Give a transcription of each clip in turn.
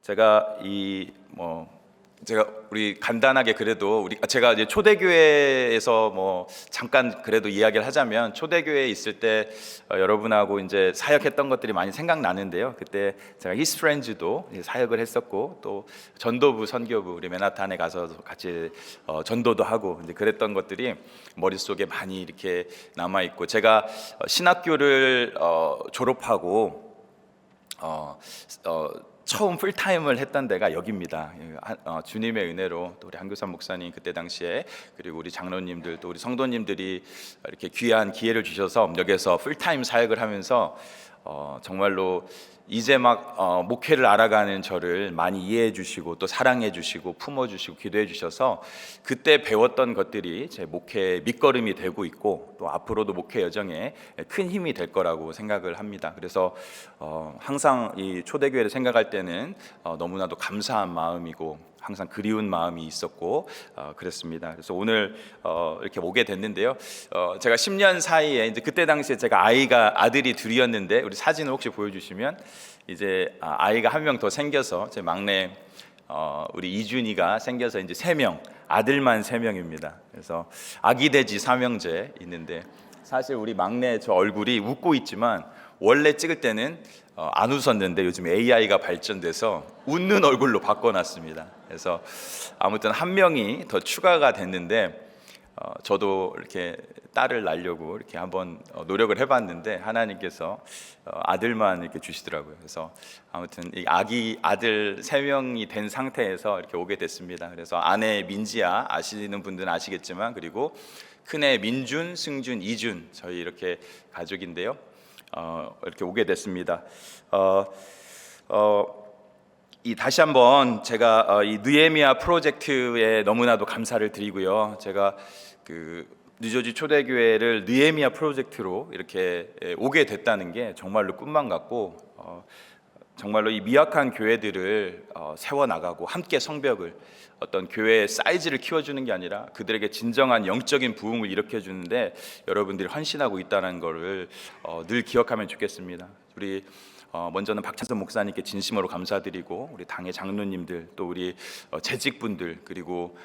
제가 제가 우리 간단하게 그래도 제가 이제 초대교회에서 잠깐 그래도 이야기를 하자면, 초대교회에 있을 때 여러분하고 이제 사역했던 것들이 많이 생각나는데요. 그때 제가 히스프렌즈도 사역을 했었고, 또 전도부 선교부 우리 맨하탄에 가서 같이 전도도 하고 이제 그랬던 것들이 머릿속에 많이 이렇게 남아 있고, 제가 신학교를 졸업하고 처음 풀타임을 했던 데가 여기입니다. 주님의 은혜로 또 우리 한교산 목사님 그때 당시에, 그리고 우리 장로님들 또 우리 성도님들이 이렇게 귀한 기회를 주셔서 여기서 풀타임 사역을 하면서 정말로 이제 막 목회를 알아가는 저를 많이 이해해 주시고 또 사랑해 주시고 품어 주시고 기도해 주셔서, 그때 배웠던 것들이 제 목회의 밑거름이 되고 있고 또 앞으로도 목회 여정에 큰 힘이 될 거라고 생각을 합니다. 그래서 항상 이 초대교회를 생각할 때는 너무나도 감사한 마음이고 항상 그리운 마음이 있었고 그랬습니다. 그래서 오늘 이렇게 오게 됐는데요. 제가 10년 사이에 이제 그때 당시에 제가 아들이 둘이었는데, 우리 사진을 혹시 보여주시면 이제 아이가 한 명 더 생겨서 제 막내 우리 이준이가 생겨서 이제 3명, 아들만 3명입니다. 그래서 아기 돼지 삼형제 있는데, 사실 우리 막내 저 얼굴이 웃고 있지만 원래 찍을 때는 안 웃었는데 요즘 AI가 발전돼서 웃는 얼굴로 바꿔놨습니다. 그래서 아무튼 한 명이 더 추가가 됐는데, 저도 이렇게 딸을 낳으려고 이렇게 한번 노력을 해봤는데 하나님께서 아들만 이렇게 주시더라고요. 그래서 아무튼 이 아들 3명이 된 상태에서 이렇게 오게 됐습니다. 그래서 아내 민지야, 아시는 분들은 아시겠지만, 그리고 큰애 민준, 승준, 이준, 저희 이렇게 가족인데요. 이렇게 오게 됐습니다. 다시 한번 제가 이 느헤미야 프로젝트에 너무나도 감사를 드리고요. 제가 뉴저지 초대교회를 느헤미야 프로젝트로 이렇게 오게 됐다는 게 정말로 꿈만 같고, 정말로 이 미약한 교회들을 세워나가고 함께 성벽을, 어떤 교회의 사이즈를 키워주는 게 아니라 그들에게 진정한 영적인 부흥을 일으켜주는데 여러분들이 헌신하고 있다는 것을 늘 기억하면 좋겠습니다. 우리 먼저는 박찬선 목사님께 진심으로 감사드리고, 우리 당의 장로님들, 또 우리 재직분들, 그리고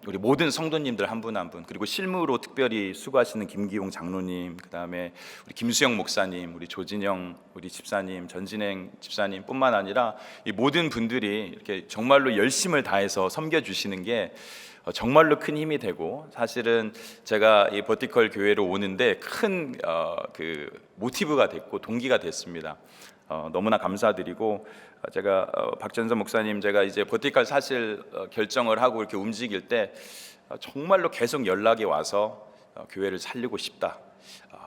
우리 모든 성도님들 한 분 한 분, 그리고 실무로 특별히 수고하시는 김기용 장로님, 그 다음에 우리 김수영 목사님, 우리 조진영 우리 집사님, 전진행 집사님 뿐만 아니라 이 모든 분들이 이렇게 정말로 열심을 다해서 섬겨주시는 게 정말로 큰 힘이 되고, 사실은 제가 이 버티컬 교회로 오는데 큰 모티브가 됐고 동기가 됐습니다. 너무나 감사드리고, 제가 박전선 목사님, 제가 이제 버티컬 사실 결정을 하고 이렇게 움직일 때 정말로 계속 연락이 와서 교회를 살리고 싶다,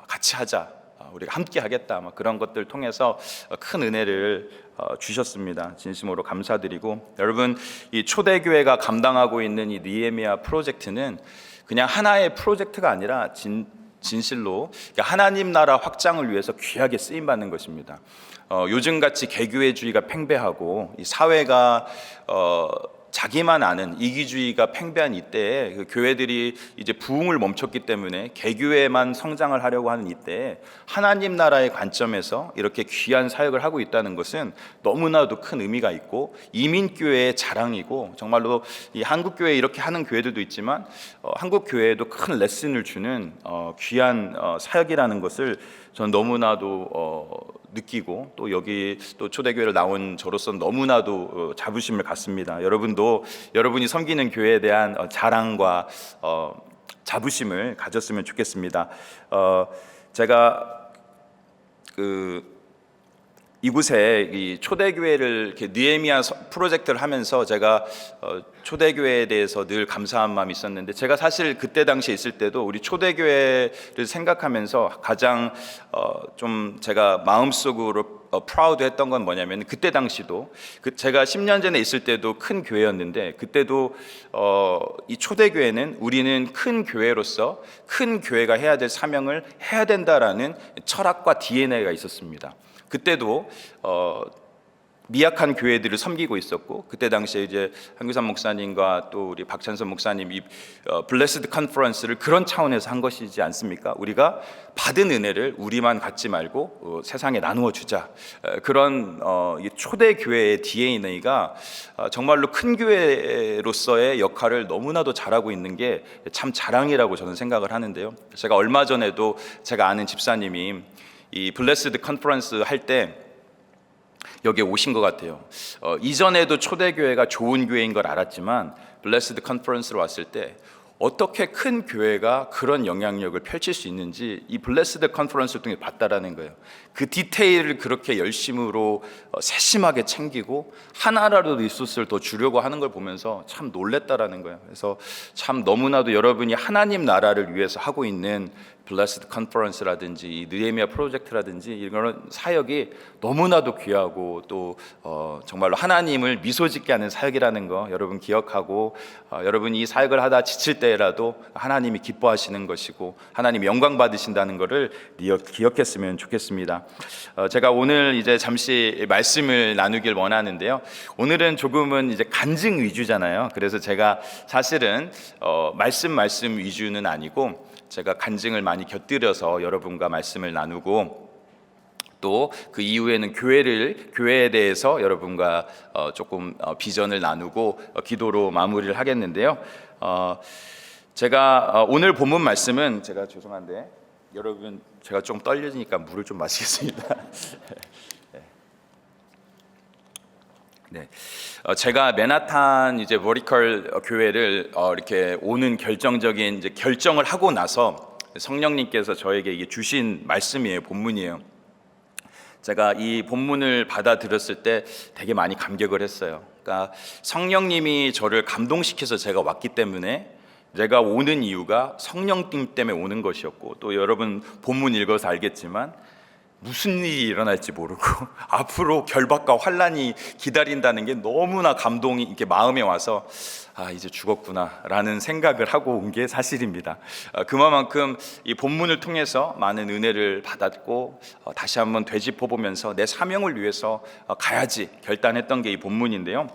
같이 하자, 우리가 함께 하겠다, 그런 것들 통해서 큰 은혜를 주셨습니다. 진심으로 감사드리고, 여러분, 이 초대교회가 감당하고 있는 이 느헤미야 프로젝트는 그냥 하나의 프로젝트가 아니라 진실로 하나님 나라 확장을 위해서 귀하게 쓰임 받는 것입니다. 요즘같이 개교회주의가 팽배하고 이 사회가 자기만 아는 이기주의가 팽배한 이때에 그 교회들이 이제 부흥을 멈췄기 때문에 개교회만 성장을 하려고 하는 이때에 하나님 나라의 관점에서 이렇게 귀한 사역을 하고 있다는 것은 너무나도 큰 의미가 있고 이민교회의 자랑이고, 정말로 이 한국교회 이렇게 하는 교회들도 있지만 한국교회에도 큰 레슨을 주는 귀한 사역이라는 것을 저는 너무나도 느끼고, 또 여기 또 초대교회를 나온 저로서는 너무나도 자부심을 갖습니다. 여러분도 여러분이 섬기는 교회에 대한 자랑과 자부심을 가졌으면 좋겠습니다. 제가 이곳에 이 초대교회를 이렇게 느헤미야 프로젝트를 하면서 제가 초대교회에 대해서 늘 감사한 마음이 있었는데, 제가 사실 그때 당시에 있을 때도 우리 초대교회를 생각하면서 가장 좀 제가 마음속으로 프라우드했던 건 뭐냐면, 그때 당시도 제가 10년 전에 있을 때도 큰 교회였는데, 그때도 이 초대교회는 우리는 큰 교회로서 큰 교회가 해야 될 사명을 해야 된다라는 철학과 DNA가 있었습니다. 그때도 미약한 교회들을 섬기고 있었고, 그때 당시에 이제 한규삼 목사님과 또 우리 박찬선 목사님 이 블레스드 컨퍼런스를 그런 차원에서 한 것이지 않습니까? 우리가 받은 은혜를 우리만 갖지 말고 세상에 나누어 주자. 그런 초대 교회의 DNA가 정말로 큰 교회로서의 역할을 너무나도 잘하고 있는 게 참 자랑이라고 저는 생각을 하는데요. 제가 얼마 전에도 제가 아는 집사님이 이 블레스드 컨퍼런스 할 때 여기에 오신 것 같아요. 이전에도 초대교회가 좋은 교회인 걸 알았지만 블레스드 컨퍼런스로 왔을 때 어떻게 큰 교회가 그런 영향력을 펼칠 수 있는지 이 블레스드 컨퍼런스를 통해 봤다라는 거예요. 그 디테일을 그렇게 열심으로 세심하게 챙기고 하나라도 리소스를 더 주려고 하는 걸 보면서 참 놀랬다라는 거예요. 그래서 참 너무나도 여러분이 하나님 나라를 위해서 하고 있는 블레스드 컨퍼런스라든지 이 느헤미야 프로젝트라든지 이런 사역이 너무나도 귀하고 또 정말로 하나님을 미소짓게 하는 사역이라는 거 여러분 기억하고 여러분이 이 사역을 하다 지칠 때라도 하나님이 기뻐하시는 것이고 하나님이 영광 받으신다는 것을 기억했으면 좋겠습니다. 제가 오늘 이제 잠시 말씀을 나누길 원하는데요. 오늘은 조금은 이제 간증 위주잖아요. 그래서 제가 사실은 말씀 위주는 아니고 제가 간증을 많이 곁들여서 여러분과 말씀을 나누고 또 그 이후에는 교회에 대해서 여러분과 조금 비전을 나누고 기도로 마무리를 하겠는데요. 제가 오늘 본문 말씀은 제가 죄송한데 여러분 제가 좀 떨리니까 물을 좀 마시겠습니다. 네, 제가 맨하탄 이제 버티컬 교회를 이렇게 오는 결정적인 이제 결정을 하고 나서 성령님께서 저에게 이게 주신 말씀이에요, 본문이에요. 제가 이 본문을 받아들였을 때 되게 많이 감격을 했어요. 그러니까 성령님이 저를 감동시켜서 제가 왔기 때문에 제가 오는 이유가 성령님 때문에 오는 것이었고 또 여러분 본문 읽어서 알겠지만 무슨 일이 일어날지 모르고 앞으로 결박과 환란이 기다린다는 게 너무나 감동이 이렇게 마음에 와서 이제 죽었구나라는 생각을 하고 온 게 사실입니다. 그만큼 이 본문을 통해서 많은 은혜를 받았고 다시 한번 되짚어보면서 내 사명을 위해서 가야지 결단했던 게 이 본문인데요.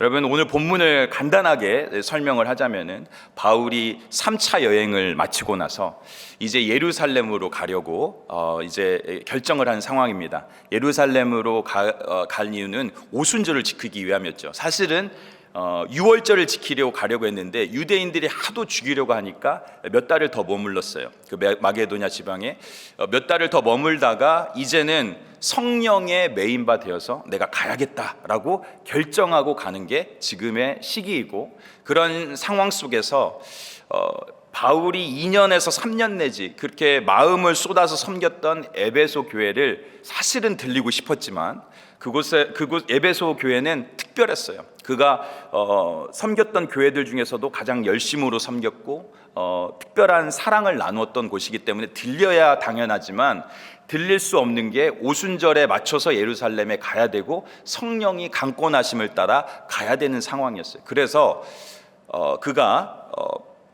여러분 오늘 본문을 간단하게 설명을 하자면은 바울이 3차 여행을 마치고 나서 이제 예루살렘으로 가려고 이제 결정을 한 상황입니다. 예루살렘으로 갈 이유는 오순절을 지키기 위함이었죠. 사실은 6월절을 지키려고 가려고 했는데 유대인들이 하도 죽이려고 하니까 몇 달을 더 머물렀어요. 그 마게도냐 지방에 몇 달을 더 머물다가 이제는 성령의 메인바 되어서 내가 가야겠다라고 결정하고 가는 게 지금의 시기이고 그런 상황 속에서 바울이 2년에서 3년 내지 그렇게 마음을 쏟아서 섬겼던 에베소 교회를 사실은 들리고 싶었지만 그곳 에베소 교회는 특별했어요. 그가 섬겼던 교회들 중에서도 가장 열심으로 섬겼고 특별한 사랑을 나누었던 곳이기 때문에 들려야 당연하지만 들릴 수 없는 게 오순절에 맞춰서 예루살렘에 가야 되고 성령이 강권하심을 따라 가야 되는 상황이었어요. 그래서 그가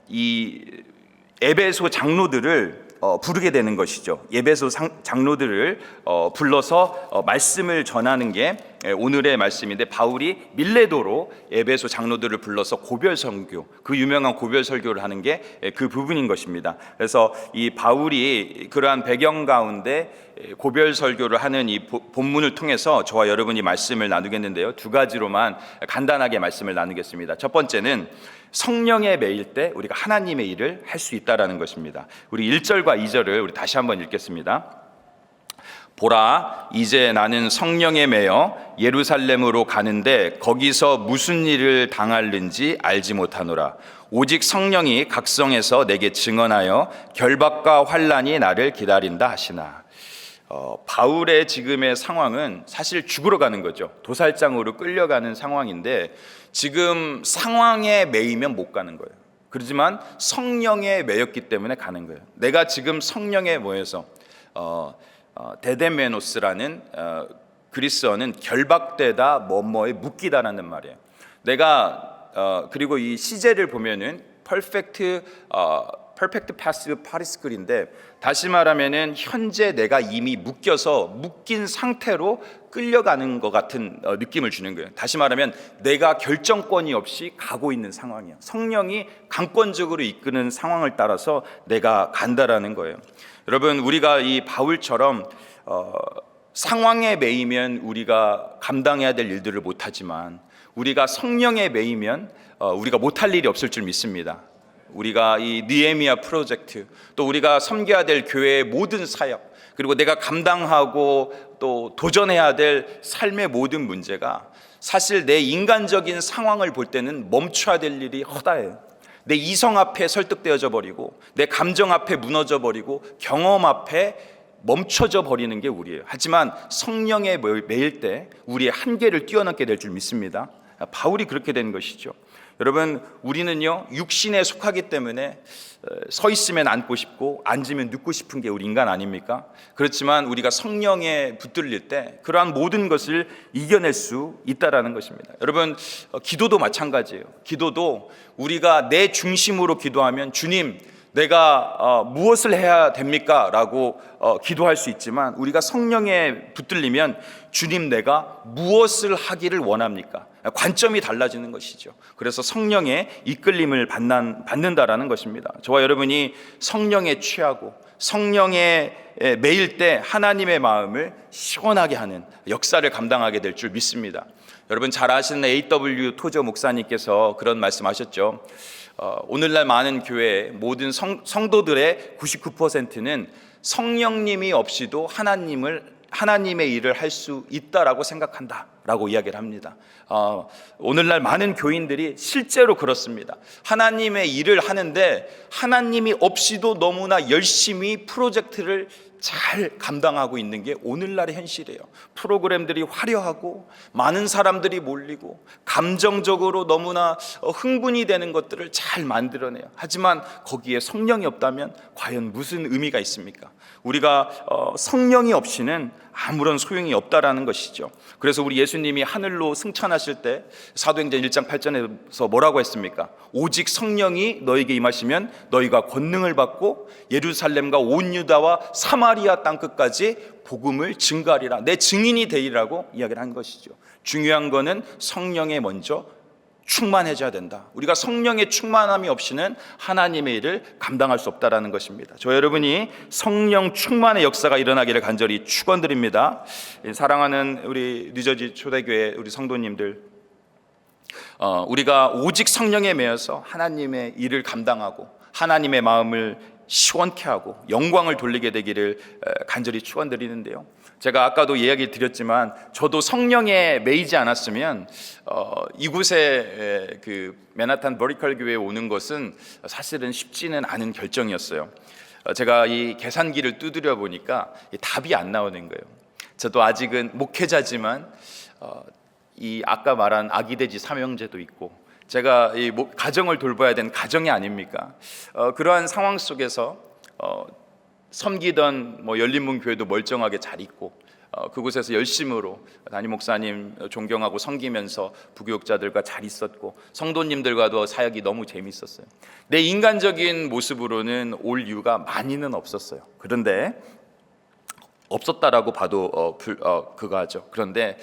이 에베소 장로들을 부르게 되는 것이죠. 에베소 장로들을 불러서 말씀을 전하는 게 오늘의 말씀인데 바울이 밀레도로 에베소 장로들을 불러서 고별 선교, 그 유명한 고별 설교를 하는 게 그 부분인 것입니다. 그래서 이 바울이 그러한 배경 가운데 고별 설교를 하는 이 본문을 통해서 저와 여러분이 말씀을 나누겠는데요. 두 가지로만 간단하게 말씀을 나누겠습니다. 첫 번째는 성령에 매일 때 우리가 하나님의 일을 할 수 있다라는 것입니다. 우리 1절과 2절을 우리 다시 한번 읽겠습니다. 보라, 이제 나는 성령에 매여 예루살렘으로 가는데 거기서 무슨 일을 당할는지 알지 못하노라. 오직 성령이 각성해서 내게 증언하여 결박과 환란이 나를 기다린다 하시나. 바울의 지금의 상황은 사실 죽으러 가는 거죠. 도살장으로 끌려가는 상황인데 지금 상황에 매이면 못 가는 거예요. 그렇지만 성령에 매였기 때문에 가는 거예요. 내가 지금 성령에 모여서 데데메노스라는 그리스어는 결박되다 뭐뭐에 묶이다라는 말이에요. 내가 그리고 이 시제를 보면은 퍼펙트 패시브 파티시클인데 다시 말하면은 현재 내가 이미 묶인 상태로 끌려가는 것 같은 느낌을 주는 거예요. 다시 말하면 내가 결정권이 없이 가고 있는 상황이야. 성령이 강권적으로 이끄는 상황을 따라서 내가 간다라는 거예요. 여러분, 우리가 이 바울처럼 상황에 매이면 우리가 감당해야 될 일들을 못하지만 우리가 성령에 매이면 우리가 못할 일이 없을 줄 믿습니다. 우리가 이 느헤미야 프로젝트, 또 우리가 섬겨야 될 교회의 모든 사역, 그리고 내가 감당하고 또 도전해야 될 삶의 모든 문제가 사실 내 인간적인 상황을 볼 때는 멈춰야 될 일이 허다해요. 내 이성 앞에 설득되어져 버리고 내 감정 앞에 무너져 버리고 경험 앞에 멈춰져 버리는 게 우리예요. 하지만 성령에 매일 때 우리의 한계를 뛰어넘게 될 줄 믿습니다. 바울이 그렇게 된 것이죠. 여러분, 우리는요 육신에 속하기 때문에 서 있으면 앉고 싶고 앉으면 눕고 싶은 게 우리 인간 아닙니까? 그렇지만 우리가 성령에 붙들릴 때 그러한 모든 것을 이겨낼 수 있다라는 것입니다. 여러분, 기도도 마찬가지예요. 기도도 우리가 내 중심으로 기도하면 주님 내가 무엇을 해야 됩니까? 라고 기도할 수 있지만 우리가 성령에 붙들리면 주님 내가 무엇을 하기를 원합니까? 관점이 달라지는 것이죠. 그래서 성령의 이끌림을 받는다라는 것입니다. 저와 여러분이 성령에 취하고 성령에 매일 때 하나님의 마음을 시원하게 하는 역사를 감당하게 될 줄 믿습니다. 여러분 잘 아시는 A.W. 토저 목사님께서 그런 말씀하셨죠. 오늘날 많은 교회 모든 성도들의 99%는 성령님이 없이도 하나님의 일을 할 수 있다라고 생각한다라고 이야기를 합니다. 오늘날 많은 교인들이 실제로 그렇습니다. 하나님의 일을 하는데 하나님이 없이도 너무나 열심히 프로젝트를 잘 감당하고 있는 게 오늘날의 현실이에요. 프로그램들이 화려하고 많은 사람들이 몰리고 감정적으로 너무나 흥분이 되는 것들을 잘 만들어내요. 하지만 거기에 성령이 없다면 과연 무슨 의미가 있습니까? 우리가 성령이 없이는 아무런 소용이 없다라는 것이죠. 그래서 우리 예수님이 하늘로 승천하실 때 사도행전 1장 8절에서 뭐라고 했습니까? 오직 성령이 너에게 임하시면 너희가 권능을 받고 예루살렘과 온 유다와 사마리아 땅끝까지 복음을 증거하리라. 내 증인이 되리라고 이야기를 한 것이죠. 중요한 거는 성령에 먼저 충만해져야 된다. 우리가 성령의 충만함이 없이는 하나님의 일을 감당할 수 없다라는 것입니다. 저 여러분이 성령 충만의 역사가 일어나기를 간절히 축원드립니다. 사랑하는 우리 뉴저지 초대교회 우리 성도님들, 우리가 오직 성령에 매여서 하나님의 일을 감당하고 하나님의 마음을 시원케 하고 영광을 돌리게 되기를 간절히 축원드리는데요. 제가 아까도 이야기 드렸지만 저도 성령에 매이지 않았으면 이곳에 그 맨하탄 버리컬 교회에 오는 것은 사실은 쉽지는 않은 결정이었어요. 제가 이 계산기를 두드려 보니까 답이 안 나오는 거예요. 저도 아직은 목회자지만 이 아까 말한 아기돼지 삼형제도 있고 제가 이 가정을 돌봐야 되는 가정이 아닙니까? 그러한 상황 속에서 섬기던 열린문 교회도 멀쩡하게 잘 있고 그곳에서 열심으로 담임 목사님 존경하고 섬기면서 부교육자들과 잘 있었고 성도님들과도 사역이 너무 재밌었어요. 내 인간적인 모습으로는 올 이유가 많이는 없었어요. 그런데 없었다라고 봐도 그거하죠. 그런데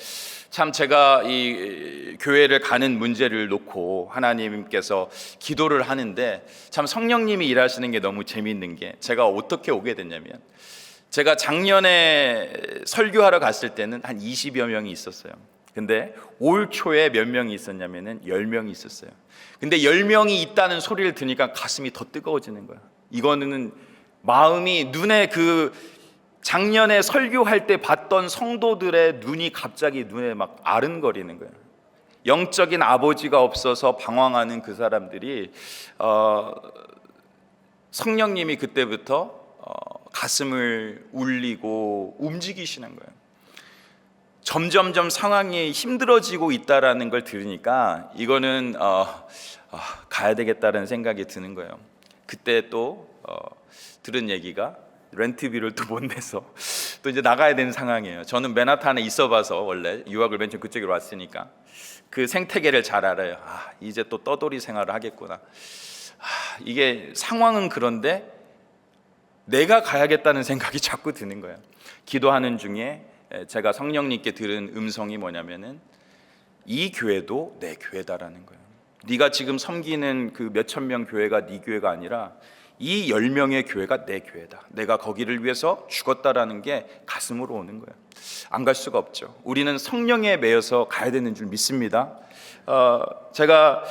참 제가 이 교회를 가는 문제를 놓고 하나님께서 기도를 하는데 참 성령님이 일하시는 게 너무 재미있는 게 제가 어떻게 오게 됐냐면 제가 작년에 설교하러 갔을 때는 한 20여 명이 있었어요. 근데 올 초에 몇 명이 있었냐면은 10명이 있었어요. 근데 10명이 있다는 소리를 들으니까 가슴이 더 뜨거워지는 거야. 이거는 마음이 눈에 작년에 설교할 때 봤던 성도들의 눈이 갑자기 눈에 막 아른거리는 거예요. 영적인 아버지가 없어서 방황하는 그 사람들이 성령님이 그때부터 가슴을 울리고 움직이시는 거예요. 점점점 상황이 힘들어지고 있다라는 걸 들으니까 이거는 가야 되겠다는 생각이 드는 거예요. 그때 또 들은 얘기가 렌트비를 또 못 내서 또 이제 나가야 되는 상황이에요. 저는 맨하탄에 있어봐서 원래 유학을 맨 처음 그쪽으로 왔으니까 그 생태계를 잘 알아요. 이제 또 떠돌이 생활을 하겠구나. 이게 상황은 그런데 내가 가야겠다는 생각이 자꾸 드는 거예요. 기도하는 중에 제가 성령님께 들은 음성이 뭐냐면은 이 교회도 내 교회다라는 거예요. 네가 지금 섬기는 그 몇천 명 교회가 네 교회가 아니라 이 10명의 교회가 내 교회다. 내가 거기를 위해서 죽었다라는 게 가슴으로 오는 거예요. 안 갈 수가 없죠. 우리는 성령에 매여서 가야 되는 줄 믿습니다. 제가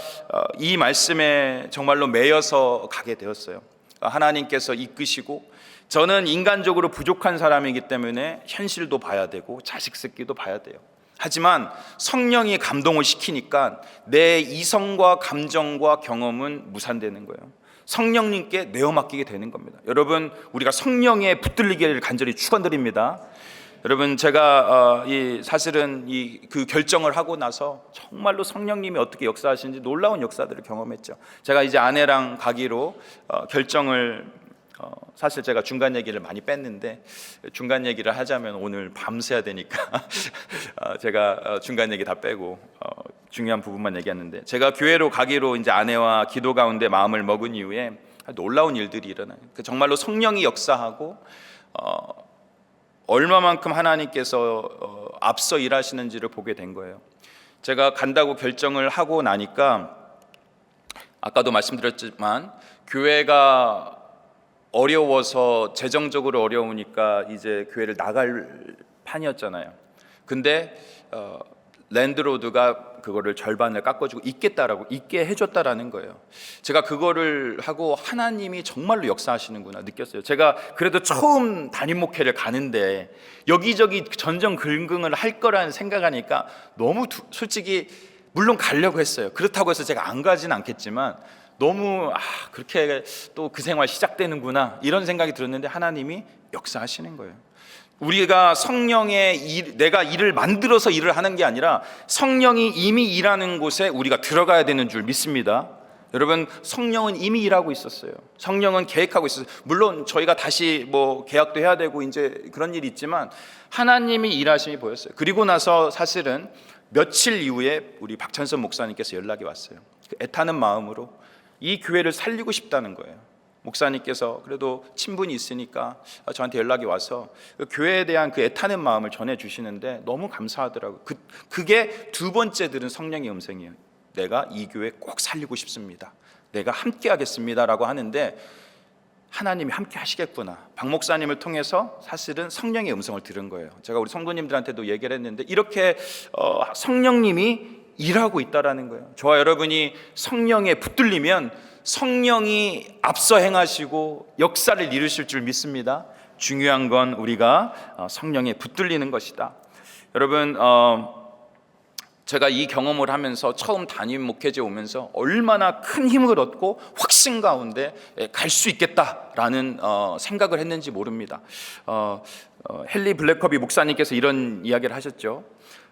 이 말씀에 정말로 매여서 가게 되었어요. 하나님께서 이끄시고, 저는 인간적으로 부족한 사람이기 때문에 현실도 봐야 되고 자식 새끼도 봐야 돼요. 하지만 성령이 감동을 시키니까 내 이성과 감정과 경험은 무산되는 거예요. 성령님께 내어 맡기게 되는 겁니다. 여러분, 우리가 성령에 붙들리기를 간절히 축원드립니다. 여러분, 제가 사실은 그 결정을 하고 나서 정말로 성령님이 어떻게 역사하시는지 놀라운 역사들을 경험했죠. 제가 이제 아내랑 가기로 결정을, 사실 제가 중간 얘기를 많이 뺐는데, 중간 얘기를 하자면 오늘 밤새야 되니까 제가 중간 얘기 다 빼고 중요한 부분만 얘기했는데, 제가 교회로 가기로 이제 아내와 기도 가운데 마음을 먹은 이후에 놀라운 일들이 일어나요. 정말로 성령이 역사하고 얼마만큼 하나님께서 앞서 일하시는지를 보게 된 거예요. 제가 간다고 결정을 하고 나니까, 아까도 말씀드렸지만 교회가 어려워서, 재정적으로 어려우니까 이제 교회를 나갈 판이었잖아요. 근데 랜드로드가 그거를 절반을 깎아주고 있게 해줬다라는 거예요. 제가 그거를 하고 하나님이 정말로 역사하시는구나 느꼈어요. 제가 그래도 처음 담임 목회를 가는데 여기저기 전전긍긍을 할 거라는 생각하니까 너무 솔직히, 물론 가려고 했어요. 그렇다고 해서 제가 안 가지는 않겠지만 너무 그렇게 또 그 생활 시작되는구나 이런 생각이 들었는데, 하나님이 역사하시는 거예요. 우리가 내가 일을 만들어서 일을 하는 게 아니라 성령이 이미 일하는 곳에 우리가 들어가야 되는 줄 믿습니다. 여러분, 성령은 이미 일하고 있었어요. 성령은 계획하고 있었어요. 물론 저희가 다시 계약도 해야 되고 이제 그런 일이 있지만 하나님이 일하심이 보였어요. 그리고 나서 사실은 며칠 이후에 우리 박찬선 목사님께서 연락이 왔어요. 애타는 마음으로 이 교회를 살리고 싶다는 거예요. 목사님께서 그래도 친분이 있으니까 저한테 연락이 와서 교회에 대한 그 애타는 마음을 전해주시는데 너무 감사하더라고요. 그게 두 번째 들은 성령의 음성이에요. 내가 이 교회 꼭 살리고 싶습니다. 내가 함께 하겠습니다 라고 하는데, 하나님이 함께 하시겠구나. 박 목사님을 통해서 사실은 성령의 음성을 들은 거예요. 제가 우리 성도님들한테도 얘기를 했는데, 이렇게 성령님이 일하고 있다라는 거예요. 저와 여러분이 성령에 붙들리면 성령이 앞서 행하시고 역사를 이루실 줄 믿습니다. 중요한 건 우리가 성령에 붙들리는 것이다. 여러분, 제가 이 경험을 하면서 처음 담임 목회제 오면서 얼마나 큰 힘을 얻고 확신 가운데 갈 수 있겠다라는 생각을 했는지 모릅니다. 헨리 블랙커비 목사님께서 이런 이야기를 하셨죠.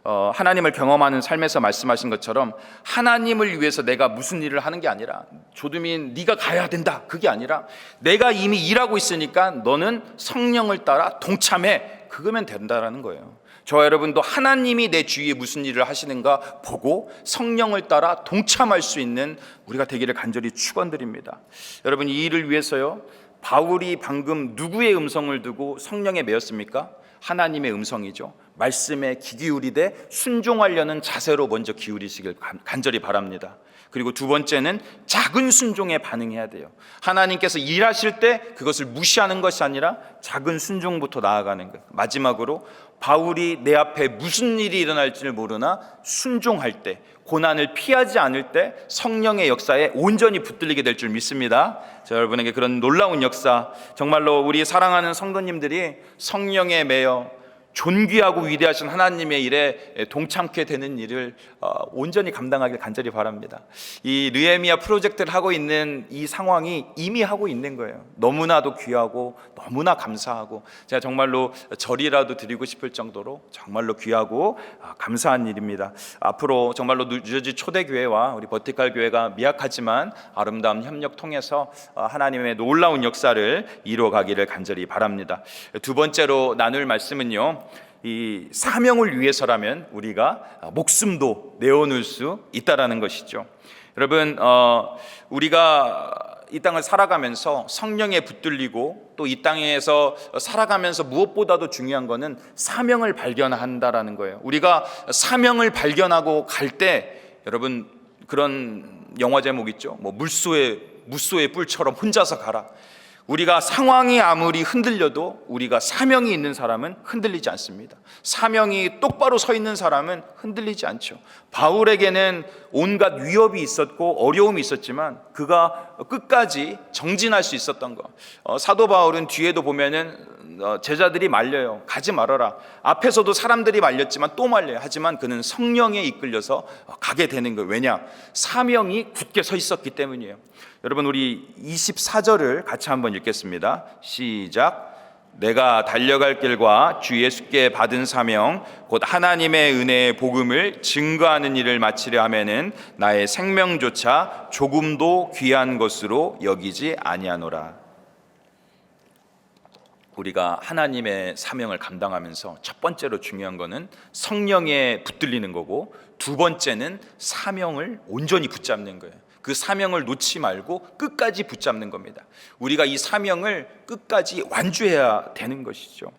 하나님을 경험하는 삶에서 말씀하신 것처럼, 하나님을 위해서 내가 무슨 일을 하는 게 아니라, 조두민 네가 가야 된다 그게 아니라, 내가 이미 일하고 있으니까 너는 성령을 따라 동참해, 그거면 된다라는 거예요. 저와 여러분도 하나님이 내 주위에 무슨 일을 하시는가 보고 성령을 따라 동참할 수 있는 우리가 되기를 간절히 축원드립니다. 여러분, 이 일을 위해서요, 바울이 방금 누구의 음성을 두고 성령에 매였습니까? 하나님의 음성이죠. 말씀에 귀 기울이되 순종하려는 자세로 먼저 기울이시길 간절히 바랍니다. 그리고 두 번째는 작은 순종에 반응해야 돼요. 하나님께서 일하실 때 그것을 무시하는 것이 아니라 작은 순종부터 나아가는 거예요. 마지막으로, 바울이 내 앞에 무슨 일이 일어날지를 모르나 순종할 때, 고난을 피하지 않을 때 성령의 역사에 온전히 붙들리게 될 줄 믿습니다. 자, 여러분에게 그런 놀라운 역사, 정말로 우리 사랑하는 성도님들이 성령에 매여 존귀하고 위대하신 하나님의 일에 동참케 되는 일을 온전히 감당하길 간절히 바랍니다. 이 느헤미야 프로젝트를 하고 있는 이 상황이 이미 하고 있는 거예요. 너무나도 귀하고 너무나 감사하고, 제가 정말로 절이라도 드리고 싶을 정도로 정말로 귀하고 감사한 일입니다. 앞으로 정말로 뉴저지 초대교회와 우리 버티칼 교회가 미약하지만 아름다운 협력 통해서 하나님의 놀라운 역사를 이루어가기를 간절히 바랍니다. 두 번째로 나눌 말씀은요, 이 사명을 위해서라면 우리가 목숨도 내어놓을 수 있다라는 것이죠. 여러분, 우리가 이 땅을 살아가면서 성령에 붙들리고 또 이 땅에서 살아가면서 무엇보다도 중요한 것은 사명을 발견한다라는 거예요. 우리가 사명을 발견하고 갈 때, 여러분 그런 영화 제목 있죠? 뭐 무쏘의 뿔처럼 혼자서 가라. 우리가 상황이 아무리 흔들려도 우리가 사명이 있는 사람은 흔들리지 않습니다. 사명이 똑바로 서 있는 사람은 흔들리지 않죠. 바울에게는 온갖 위협이 있었고 어려움이 있었지만 그가 끝까지 정진할 수 있었던 것. 사도 바울은 뒤에도 보면은 제자들이 말려요. 가지 말아라. 앞에서도 사람들이 말렸지만 또 말려요. 하지만 그는 성령에 이끌려서 가게 되는 거예요. 왜냐? 사명이 굳게 서 있었기 때문이에요. 여러분, 우리 24절을 같이 한번 읽겠습니다. 시작. 내가 달려갈 길과 주 예수께 받은 사명 곧 하나님의 은혜의 복음을 증거하는 일을 마치려 하면은 나의 생명조차 조금도 귀한 것으로 여기지 아니하노라. 우리가 하나님의 사명을 감당하면서 첫 번째로 중요한 것은 성령에 붙들리는 거고, 두 번째는 사명을 온전히 붙잡는 거예요. 그 사명을 놓지 말고 끝까지 붙잡는 겁니다. 우리가 이 사명을 끝까지 완주해야 되는 것이죠.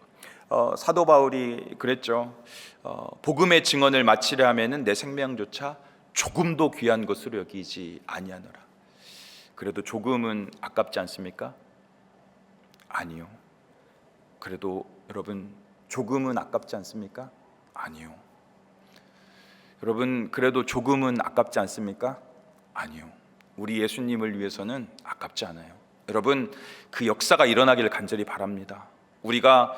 사도 바울이 그랬죠. 복음의 증언을 마치려 하면은 내 생명조차 조금도 귀한 것으로 여기지 아니하노라. 그래도 조금은 아깝지 않습니까? 아니요. 그래도 여러분, 조금은 아깝지 않습니까? 아니요. 여러분, 그래도 조금은 아깝지 않습니까? 아니요. 우리 예수님을 위해서는 아깝지 않아요. 여러분, 그 역사가 일어나기를 간절히 바랍니다. 우리가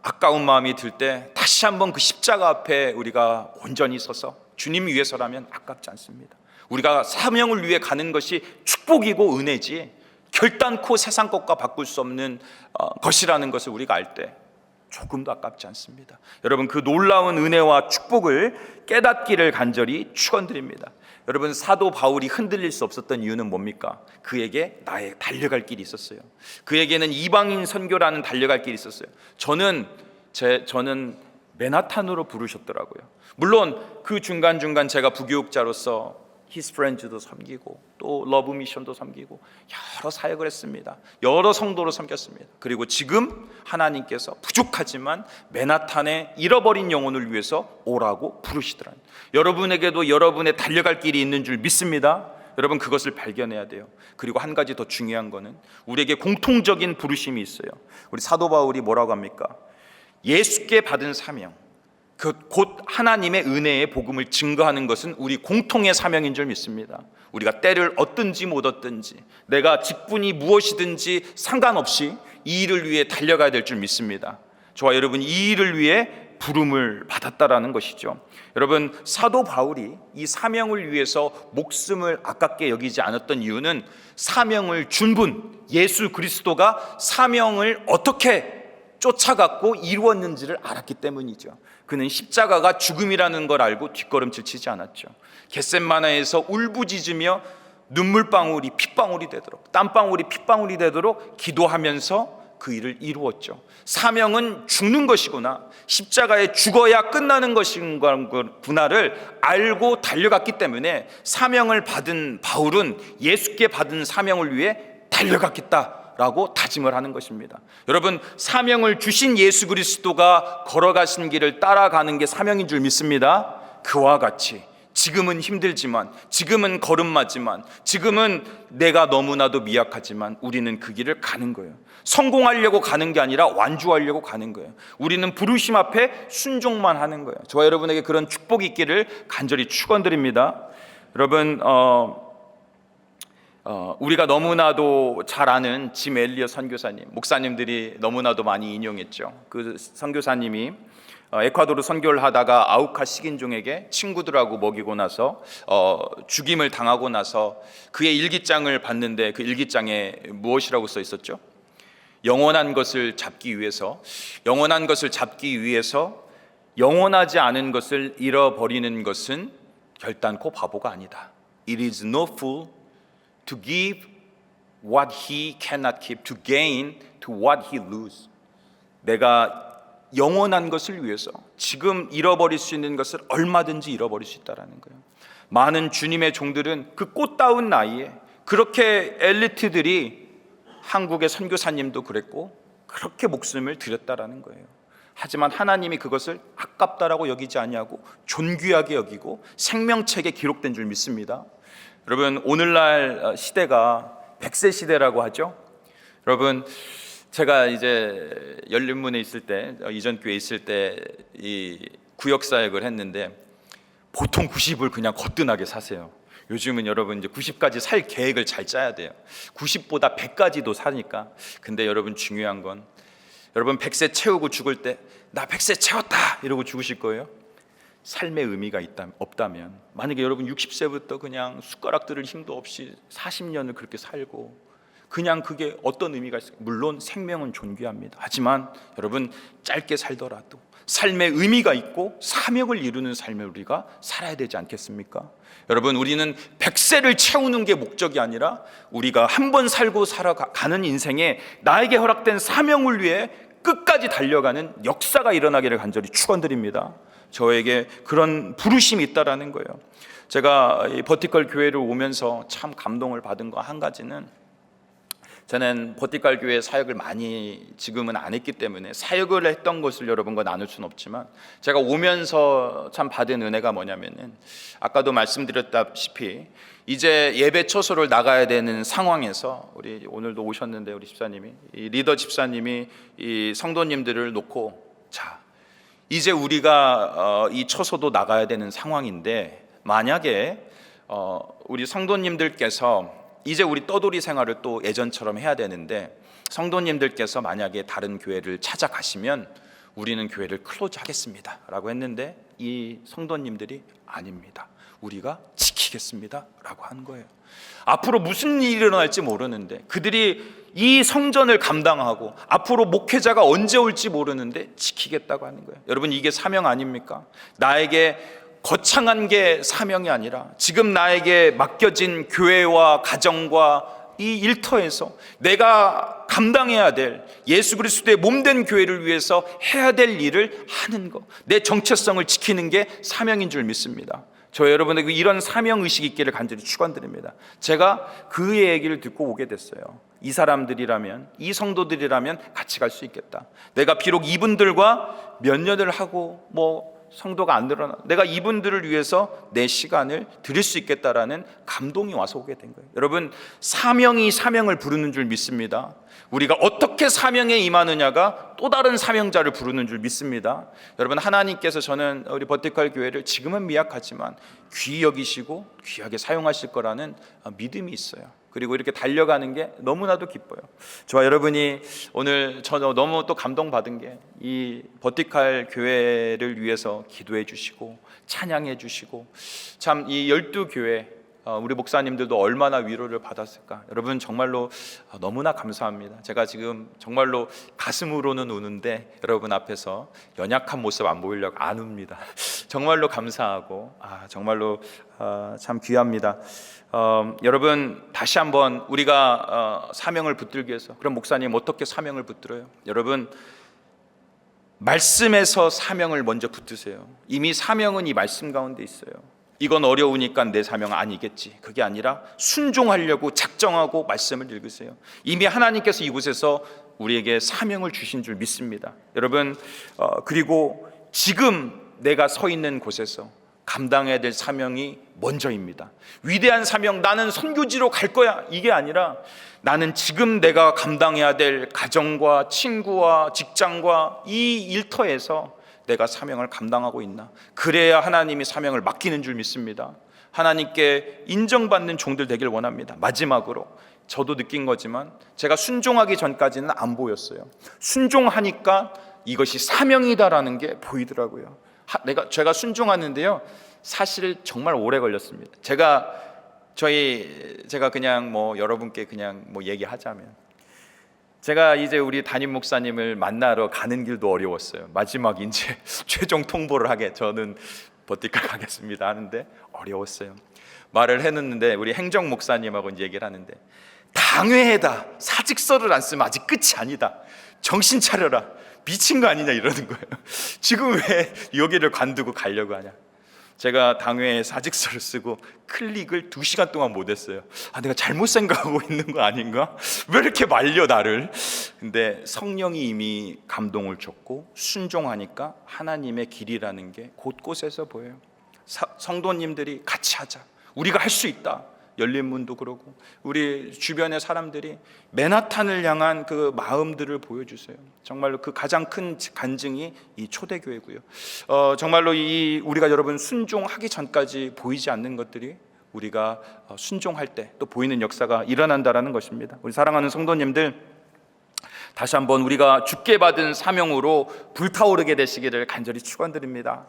아까운 마음이 들 때 다시 한번 그 십자가 앞에 우리가 온전히 서서 주님 위해서라면 아깝지 않습니다. 우리가 사명을 위해 가는 것이 축복이고 은혜지 결단코 세상 것과 바꿀 수 없는 것이라는 것을 우리가 알 때 조금도 아깝지 않습니다. 여러분, 그 놀라운 은혜와 축복을 깨닫기를 간절히 축원드립니다. 여러분, 사도 바울이 흔들릴 수 없었던 이유는 뭡니까? 그에게 나의 달려갈 길이 있었어요. 그에게는 이방인 선교라는 달려갈 길이 있었어요. 저는 맨하탄으로 부르셨더라고요. 물론 그 중간중간 제가 부교육자로서 His Friends도 섬기고 또 러브 미션도 섬기고 여러 사역을 했습니다. 여러 성도로 섬겼습니다. 그리고 지금 하나님께서 부족하지만 맨하탄의 잃어버린 영혼을 위해서 오라고 부르시더라고요. 여러분에게도 여러분의 달려갈 길이 있는 줄 믿습니다. 여러분, 그것을 발견해야 돼요. 그리고 한 가지 더 중요한 거는 우리에게 공통적인 부르심이 있어요. 우리 사도 바울이 뭐라고 합니까? 예수께 받은 사명, 곧 하나님의 은혜의 복음을 증거하는 것은 우리 공통의 사명인 줄 믿습니다. 우리가 때를 얻든지 못 얻든지, 내가 직분이 무엇이든지 상관없이 이 일을 위해 달려가야 될 줄 믿습니다. 저와 여러분, 이 일을 위해 부름을 받았다라는 것이죠. 여러분, 사도 바울이 이 사명을 위해서 목숨을 아깝게 여기지 않았던 이유는 사명을 준 분 예수 그리스도가 사명을 어떻게 쫓아갔고 이루었는지를 알았기 때문이죠. 그는 십자가가 죽음이라는 걸 알고 뒷걸음질 치지 않았죠. 겟셋마네에서 울부짖으며 눈물방울이 핏방울이 되도록, 땀방울이 핏방울이 되도록 기도하면서 그 일을 이루었죠. 사명은 죽는 것이구나, 십자가에 죽어야 끝나는 것이구나를 알고 달려갔기 때문에 사명을 받은 바울은 예수께 받은 사명을 위해 달려갔겠다 라고 다짐을 하는 것입니다. 여러분, 사명을 주신 예수 그리스도가 걸어가신 길을 따라가는 게 사명인 줄 믿습니다. 그와 같이 지금은 힘들지만, 지금은 걸음마지만, 지금은 내가 너무나도 미약하지만 우리는 그 길을 가는 거예요. 성공하려고 가는 게 아니라 완주하려고 가는 거예요. 우리는 부르심 앞에 순종만 하는 거예요. 저와 여러분에게 그런 축복이 있기를 간절히 축원드립니다. 여러분, 우리가 너무나도 잘 아는 짐 엘리엇 선교사님, 목사님들이 너무나도 많이 인용했죠. 그 선교사님이 에콰도르 선교를 하다가 아우카 식인종에게 친구들하고 먹이고 나서 죽임을 당하고 나서 그의 일기장을 봤는데 그 일기장에 무엇이라고 써 있었죠? 영원한 것을 잡기 위해서 영원하지 않은 것을 잃어버리는 것은 결단코 바보가 아니다. It is no fool to give what he cannot keep, to gain to what he lose. 내가 영원한 것을 위해서 지금 잃어버릴 수 있는 것을 얼마든지 잃어버릴 수 있다는 거예요. 많은 주님의 종들은 그 꽃다운 나이에, 그렇게 엘리트들이 한국의 선교사님도 그랬고 그렇게 목숨을 드렸다라는 거예요. 하지만 하나님이 그것을 아깝다라고 여기지 아니하고 존귀하게 여기고 생명책에 기록된 줄 믿습니다. 여러분, 오늘날 시대가 100세 시대라고 하죠. 여러분, 제가 이제 열린문에 있을 때, 이전 교회에 있을 때 이 구역사역을 했는데 보통 90을 그냥 거뜬하게 사세요. 요즘은 여러분 이제 90까지 살 계획을 잘 짜야 돼요. 90보다 100까지도 사니까. 근데 여러분, 중요한 건 여러분 100세 채우고 죽을 때 나 100세 채웠다 이러고 죽으실 거예요? 삶의 의미가 없다면, 만약에 여러분 60세부터 그냥 숟가락 들을 힘도 없이 40년을 그렇게 살고 그냥 그게 어떤 의미가 있을까요? 물론 생명은 존귀합니다. 하지만 여러분, 짧게 살더라도 삶의 의미가 있고 사명을 이루는 삶을 우리가 살아야 되지 않겠습니까? 여러분, 우리는 100세를 채우는 게 목적이 아니라 우리가 한 번 살고 살아가는 인생에 나에게 허락된 사명을 위해 끝까지 달려가는 역사가 일어나기를 간절히 축원드립니다. 저에게 그런 부르심이 있다라는 거예요. 제가 이 버티컬 교회를 오면서 참 감동을 받은 거 한 가지는, 저는 버티컬 교회 사역을 많이 지금은 안 했기 때문에 사역을 했던 것을 여러분과 나눌 수는 없지만, 제가 오면서 참 받은 은혜가 뭐냐면은, 아까도 말씀드렸다시피 이제 예배 처소를 나가야 되는 상황에서, 우리 오늘도 오셨는데 우리 집사님이, 이 리더 집사님이 이 성도님들을 놓고, 자, 이제 우리가 이 처소도 나가야 되는 상황인데, 만약에 우리 성도님들께서 이제 우리 떠돌이 생활을 또 예전처럼 해야 되는데, 성도님들께서 만약에 다른 교회를 찾아가시면 우리는 교회를 클로즈 하겠습니다 라고 했는데, 이 성도님들이 아닙니다, 우리가 지키겠습니다 라고 한 거예요. 앞으로 무슨 일이 일어날지 모르는데 그들이 이 성전을 감당하고 앞으로 목회자가 언제 올지 모르는데 지키겠다고 하는 거예요. 여러분, 이게 사명 아닙니까? 나에게 거창한 게 사명이 아니라 지금 나에게 맡겨진 교회와 가정과 이 일터에서 내가 감당해야 될, 예수 그리스도의 몸된 교회를 위해서 해야 될 일을 하는 것, 내 정체성을 지키는 게 사명인 줄 믿습니다. 저 여러분에게 이런 사명의식이 있기를 간절히 축원드립니다. 제가 그 얘기를 듣고 오게 됐어요. 이 사람들이라면, 이 성도들이라면 같이 갈 수 있겠다. 내가 비록 이분들과 몇 년을 하고 성도가 안 늘어나, 내가 이분들을 위해서 내 시간을 드릴 수 있겠다라는 감동이 와서 오게 된 거예요. 여러분, 사명이 사명을 부르는 줄 믿습니다. 우리가 어떻게 사명에 임하느냐가 또 다른 사명자를 부르는 줄 믿습니다. 여러분, 하나님께서 저는 우리 버티컬 교회를 지금은 미약하지만 귀히 여기시고 귀하게 사용하실 거라는 믿음이 있어요. 그리고 이렇게 달려가는 게 너무나도 기뻐요. 저와 여러분이 오늘 너무 또 감동받은 게, 이 버티컬 교회를 위해서 기도해 주시고 찬양해 주시고, 참 이 12교회 우리 목사님들도 얼마나 위로를 받았을까. 여러분, 정말로 너무나 감사합니다. 제가 지금 정말로 가슴으로는 우는데 여러분 앞에서 연약한 모습 안 보이려고 안 웁니다. 정말로 감사하고 정말로 참 귀합니다. 여러분, 다시 한번 우리가 사명을 붙들기 위해서, 그럼 목사님 어떻게 사명을 붙들어요? 여러분, 말씀에서 사명을 먼저 붙드세요. 이미 사명은 이 말씀 가운데 있어요. 이건 어려우니까 내 사명 아니겠지, 그게 아니라 순종하려고 작정하고 말씀을 읽으세요. 이미 하나님께서 이곳에서 우리에게 사명을 주신 줄 믿습니다. 여러분, 그리고 지금 내가 서 있는 곳에서 감당해야 될 사명이 먼저입니다. 위대한 사명, 나는 선교지로 갈 거야, 이게 아니라 나는 지금 내가 감당해야 될 가정과 친구와 직장과 이 일터에서 내가 사명을 감당하고 있나. 그래야 하나님이 사명을 맡기는 줄 믿습니다. 하나님께 인정받는 종들 되길 원합니다. 마지막으로, 저도 느낀 거지만 제가 순종하기 전까지는 안 보였어요. 순종하니까 이것이 사명이다라는 게 보이더라고요. 제가 순종하는데요, 사실 정말 오래 걸렸습니다. 제가 그냥 여러분께 그냥 얘기하자면, 제가 이제 우리 담임 목사님을 만나러 가는 길도 어려웠어요. 마지막 이제 최종 통보를 하게, 저는 버티컬 가겠습니다 하는데 어려웠어요. 말을 해놓는데 우리 행정 목사님하고 이제 얘기를 하는데, 당회에다 사직서를 안 쓰면 아직 끝이 아니다, 정신 차려라, 미친 거 아니냐 이러는 거예요. 지금 왜 여기를 관두고 가려고 하냐. 제가 당회에 사직서를 쓰고 클릭을 2시간 동안 못했어요. 내가 잘못 생각하고 있는 거 아닌가? 왜 이렇게 말려 나를? 근데 성령이 이미 감동을 줬고 순종하니까 하나님의 길이라는 게 곳곳에서 보여요. 성도님들이 같이 하자, 우리가 할 수 있다, 열린문도 그러고 우리 주변의 사람들이 맨하탄을 향한 그 마음들을 보여주세요. 정말로 그 가장 큰 간증이 이 초대교회고요. 정말로 우리가 여러분 순종하기 전까지 보이지 않는 것들이 우리가 순종할 때 또 보이는 역사가 일어난다라는 것입니다. 우리 사랑하는 성도님들, 다시 한번 우리가 주께 받은 사명으로 불타오르게 되시기를 간절히 축원드립니다.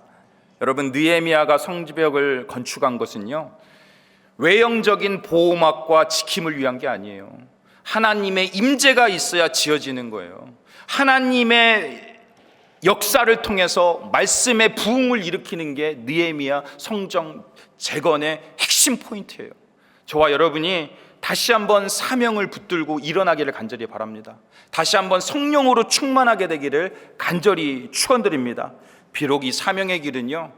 여러분, 느헤미야가 성벽을 건축한 것은요, 외형적인 보호막과 지킴을 위한 게 아니에요. 하나님의 임재가 있어야 지어지는 거예요. 하나님의 역사를 통해서 말씀의 부흥을 일으키는 게 느헤미야 성전 재건의 핵심 포인트예요. 저와 여러분이 다시 한번 사명을 붙들고 일어나기를 간절히 바랍니다. 다시 한번 성령으로 충만하게 되기를 간절히 축원드립니다. 비록 이 사명의 길은요,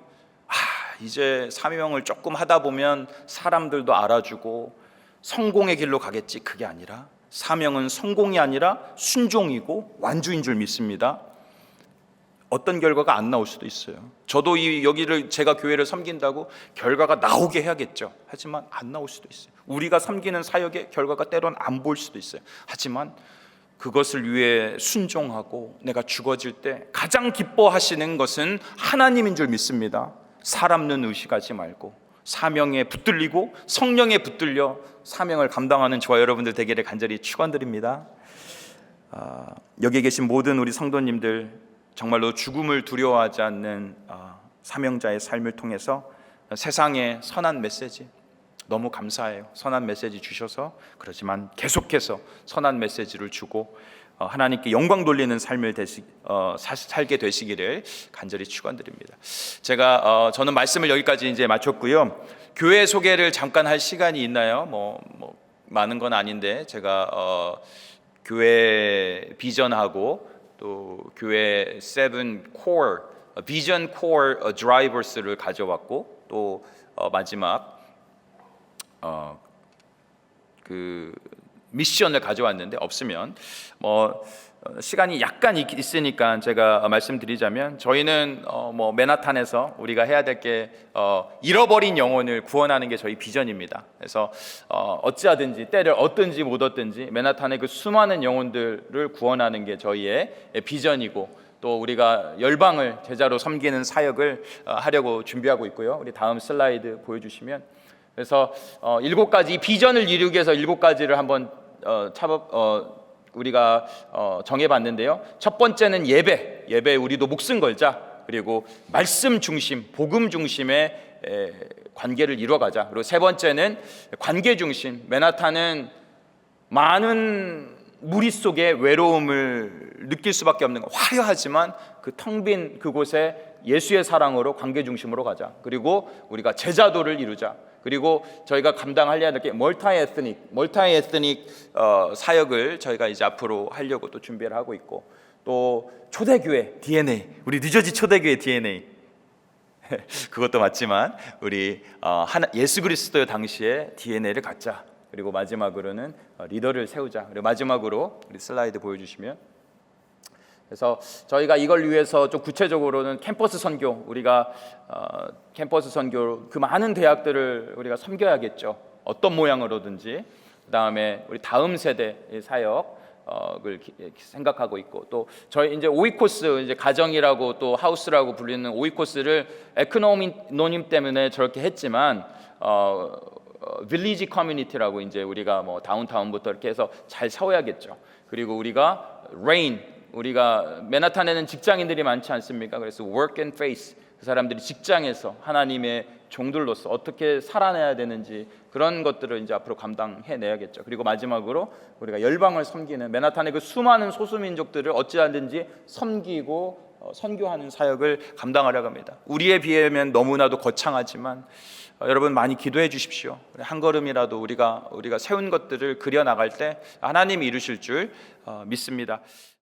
이제 사명을 조금 하다 보면 사람들도 알아주고 성공의 길로 가겠지, 그게 아니라 사명은 성공이 아니라 순종이고 완주인 줄 믿습니다. 어떤 결과가 안 나올 수도 있어요. 저도 여기를 제가 교회를 섬긴다고 결과가 나오게 해야겠죠. 하지만 안 나올 수도 있어요. 우리가 섬기는 사역의 결과가 때론 안 보일 수도 있어요. 하지만 그것을 위해 순종하고 내가 죽어질 때 가장 기뻐하시는 것은 하나님인 줄 믿습니다. 사람은 의식하지 말고 사명에 붙들리고 성령에 붙들려 사명을 감당하는 저와 여러분들 되기를 간절히 축원드립니다. 여기 계신 모든 우리 성도님들, 정말로 죽음을 두려워하지 않는 사명자의 삶을 통해서 세상에 선한 메시지, 너무 감사해요. 선한 메시지 주셔서. 그렇지만 계속해서 선한 메시지를 주고 하나님께 영광 돌리는 삶을 살게 되시기를 간절히 축원드립니다. 저는 말씀을 여기까지 이제 마쳤고요. 교회 소개를 잠깐 할 시간이 있나요? 많은 건 아닌데 제가 교회 비전하고 또 교회 7 core 비전 코어 드라이버스를 가져왔고, 또 마지막 그 미션을 가져왔는데, 없으면 시간이 약간 있으니까 제가 말씀드리자면, 저희는 맨하탄에서 우리가 해야 될 게 잃어버린 영혼을 구원하는 게 저희 비전입니다. 그래서 어찌하든지 때를 얻든지 못 얻든지 맨하탄의 그 수많은 영혼들을 구원하는 게 저희의 비전이고, 또 우리가 열방을 제자로 섬기는 사역을 하려고 준비하고 있고요. 우리 다음 슬라이드 보여주시면, 그래서 7가지 비전을 이루기 위해서 7가지를 한번 우리가 정해봤는데요. 첫 번째는 예배 우리도 목숨 걸자. 그리고 말씀 중심, 복음 중심의 관계를 이루어가자. 그리고 세 번째는 관계 중심. 맨하탄은 많은 무리 속에 외로움을 느낄 수밖에 없는, 화려하지만 그 텅 빈 그곳에 예수의 사랑으로 관계 중심으로 가자. 그리고 우리가 제자도를 이루자. 그리고 저희가 감당하려야 될 게 멀티 에스닉 사역을 저희가 이제 앞으로 하려고 또 준비를 하고 있고, 또 초대교회 DNA, 우리 뉴저지 초대교회 DNA 그것도 맞지만 우리 예수 그리스도 당시에 DNA를 갖자. 그리고 마지막으로는 리더를 세우자. 그리고 마지막으로 우리 슬라이드 보여주시면, 그래서 저희가 이걸 위해서 좀 구체적으로는 캠퍼스 선교, 우리가 캠퍼스 선교, 그 많은 대학들을 우리가 섬겨야겠죠. 어떤 모양으로든지. 그다음에 우리 다음 세대의 사역을 생각하고 있고, 또 저희 이제 오이코스, 이제 가정이라고 또 하우스라고 불리는 오이코스를 에코노님 때문에 저렇게 했지만 빌리지 커뮤니티라고 이제 우리가 다운타운부터 이렇게 해서 잘 세워야겠죠. 그리고 우리가 우리가 맨하탄에는 직장인들이 많지 않습니까? 그래서 work and face, 그 사람들이 직장에서 하나님의 종들로서 어떻게 살아내야 되는지 그런 것들을 이제 앞으로 감당해내야겠죠. 그리고 마지막으로 우리가 열방을 섬기는, 맨하탄의 그 수많은 소수민족들을 어찌하든지 섬기고 선교하는 사역을 감당하려고 합니다. 우리에 비하면 너무나도 거창하지만 여러분 많이 기도해 주십시오. 한 걸음이라도 우리가 세운 것들을 그려 나갈 때 하나님이 이루실 줄 믿습니다.